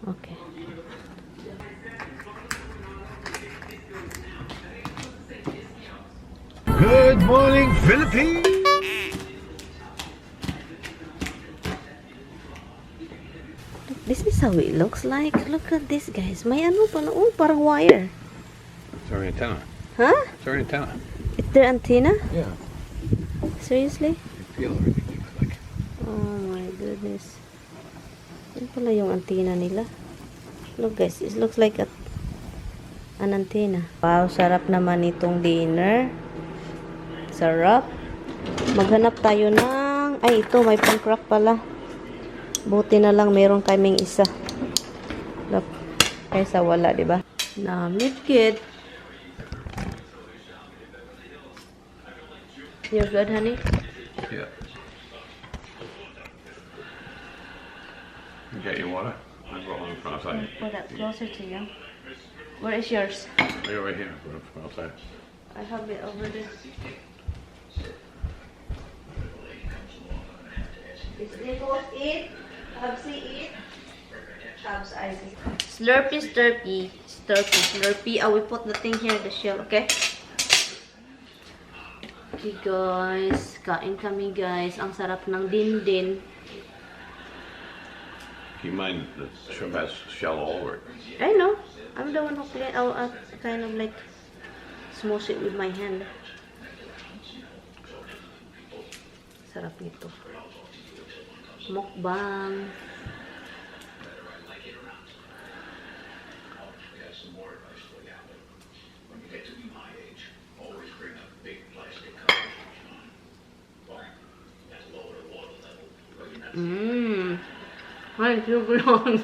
Okay. Good morning, Philippines! This is how it looks like. Look at this, guys. May ano pa na. Oh, parang wire. It's our antenna. Huh? It's our antenna. It's their antenna? Yeah. Seriously? You feel everything like. Oh my goodness. Yan pala yung antenna nila. Look guys, it looks like an antenna. Wow, sarap naman itong dinner. Sarap. Maghanap tayo ng... Ay, ito, may pang-crack pala. Buti na lang meron kaming isa. Look, kaysa wala, diba? Namit kid. You're good, honey? Yeah. You got your water? I brought one from outside. Put that closer to you. Where is yours? Right here. From outside. I have it over there. Is Nicholas eat? Habsy eat? Habs I eat. Slurpy, slurpy, slurpy, slurpy. We put the thing here, the shell, okay? Okay guys, kain kami guys. Ang sarap ng din-din. Keep in mind the shrimp has shell all over it. I know. I'm the one who clean. I kind of like smush it with my hand. Sarap nito. Mukbang. Ay, super lang.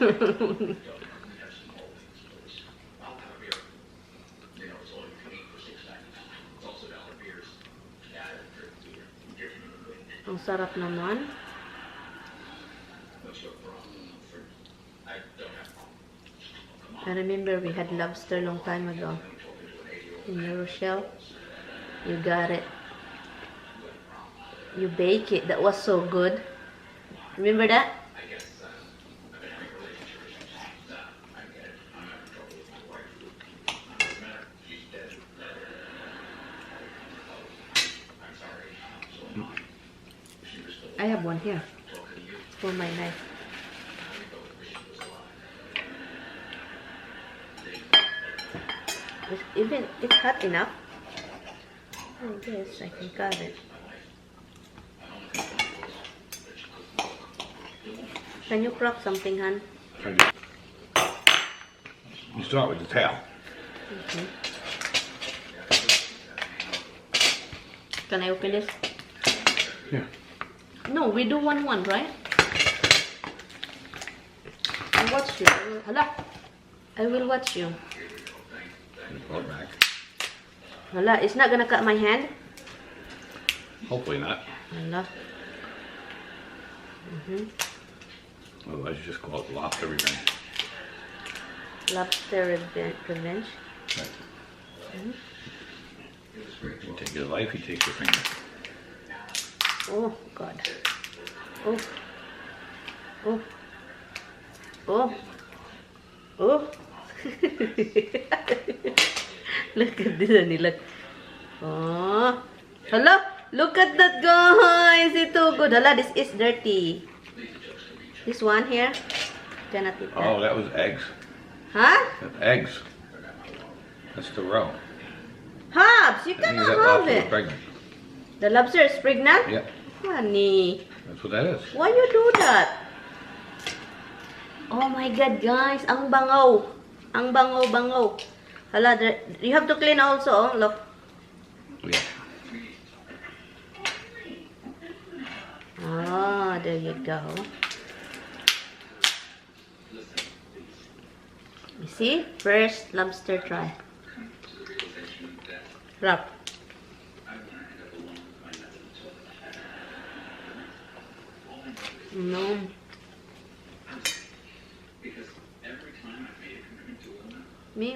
Ang sarap naman. I remember we had lobster long time ago in your shell. You got it. You bake it. That was so good. Remember that? I have one here for my knife. It's hot enough. I guess I can cut it. Can you crack something, Han? You start with the tail. Okay. Can I open this? Yeah. No, we do one, right? I'll watch you. I will watch you. Pull it back. Hala, it's not gonna cut my hand. Hopefully not. Hala. Otherwise, you just call it lobster revenge. Lobster revenge. Right. You take your life, you take your finger. Oh God. Oh. Oh. Oh. Oh. Look at this, look. Oh. Hello. Look at that, guys. It's too good. Hala, this is dirty. This one here. Cannot eat that. Oh, that was eggs. Huh? That's eggs. That's the roe. Habs, you That means cannot that have lobster is it. pregnant. The lobster is pregnant? Yeah, Honey. that's what that is. Why you do that? Oh my God, guys. Ang bangaw. Ang bangaw. Hala, you have to clean also. Oh, look. Yeah. Ah, there you go. You see? First lobster try. Wrap. No. Me?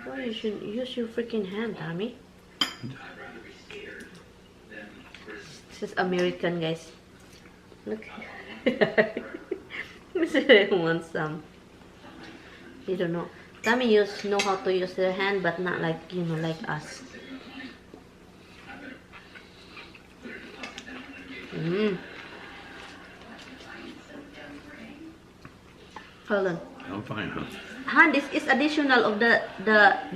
Why you should use your freaking hand, Tommy? This is American, guys. Look. I want some. You don't know. Tommy know how to use their hand, but not like, you know, like us. Hold on. I'm fine, huh? Han, this is additional of the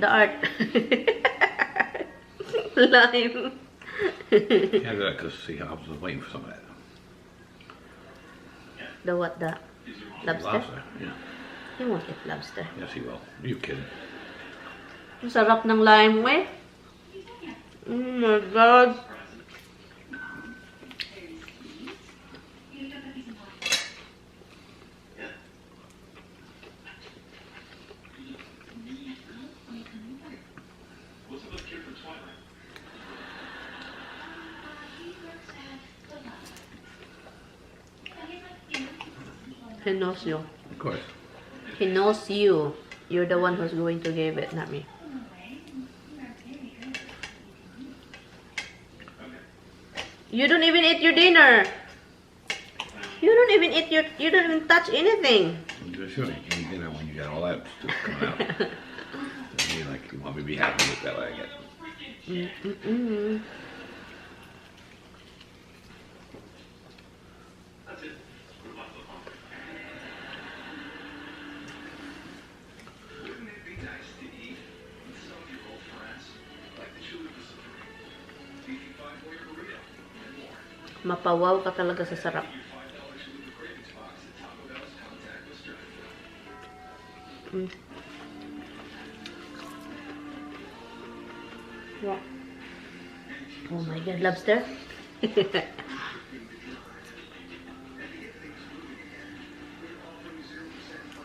art. Lime. Yeah, that because see, I was waiting for some of that. The what? The lobster? Lobster, yeah. He won't eat lobster. Yes, he will. You kidding? Ang sarap ng lime mo eh. Oh my God. He knows you. Of course. He knows you. You're the one who's going to give it, not me. You don't even eat your dinner. You don't even eat your. You don't even touch anything. Sure, you can eat dinner when you got all that stuff coming out. I mean, like, you want me to be happy with that, I guess. Mapawaw ka talaga sa sarap. Wow. Oh my God, lobster.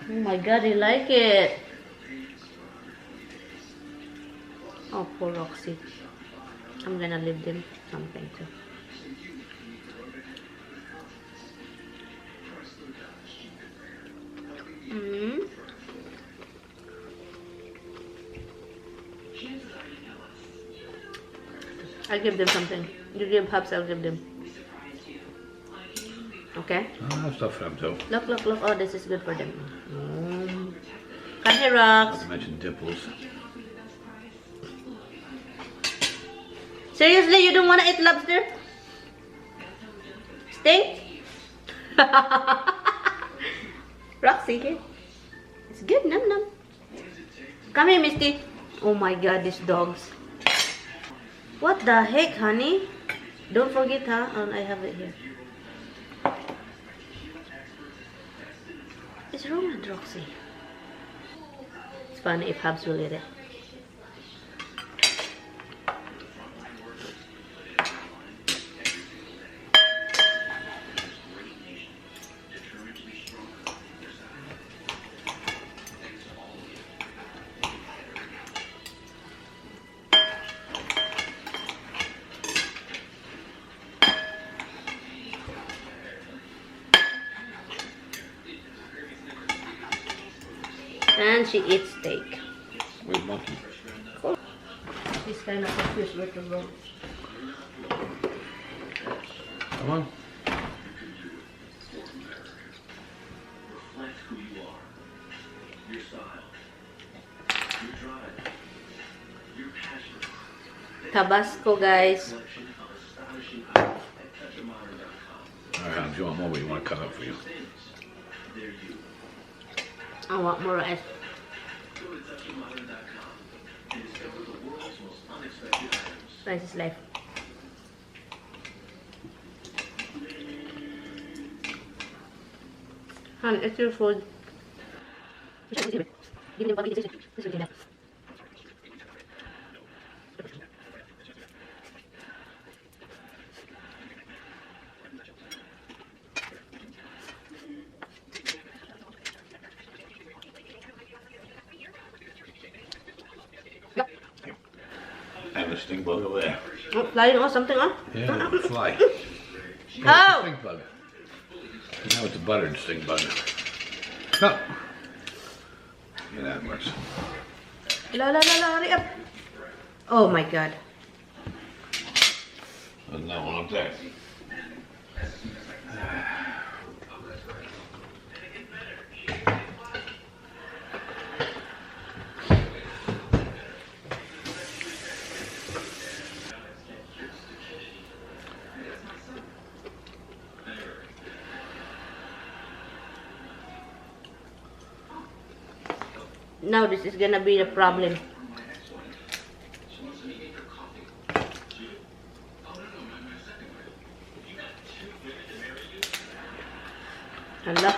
Oh my God, I like it. Oh, poor Roxy. I'm gonna leave them something too. I'll give them something. You give Hubs, I'll give them. Okay? I have stuff for them too. Look, look, look. Oh, this is good for them. Come here, Rox. Not to mention dimples. Seriously, you don't want to eat lobster? Stink? Roxy, here. It's good, num num. Come here, Misty. Oh my God, these dogs. What the heck, honey? Don't forget, huh? Oh, I have it here. What's wrong with Roxy? It's funny if Hubs will eat it. And she eats steak. Where's Monkey? This kind of fish where to go. Come on. Tabasco, guys. Alright, do you want more? What do you want to cut up for you? I want more rice. Rice is life. Hon, it's your food. I have a stink bug over there. Oh, flying or something on? Yeah, fly. Oh! Stink bug. Now it's a buttered stink bug. No. Yeah, that works. La la la la, hurry up. Oh my God. There's no one up there. Now this is gonna be the problem. Hala.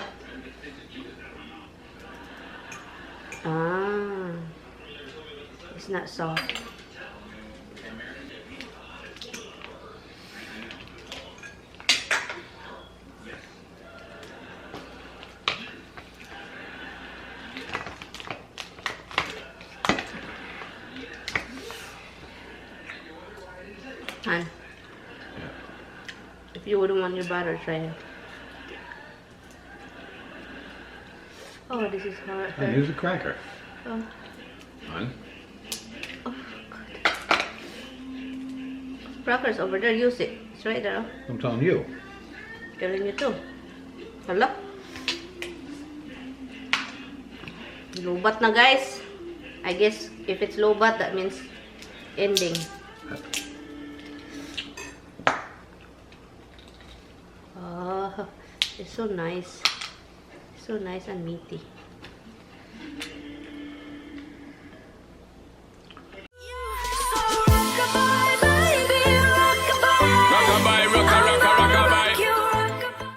Ah. It's not soft. And if you wouldn't want your butter, try it. Oh, this is hard. And here's a cracker. Oh. Fine. Oh, God. Crackers over there, use it. It's right there. I'm telling you. Telling you too. Hala. Lobat na, guys. I guess if it's lobat, that means ending. Oh, it's so nice. So nice and meaty.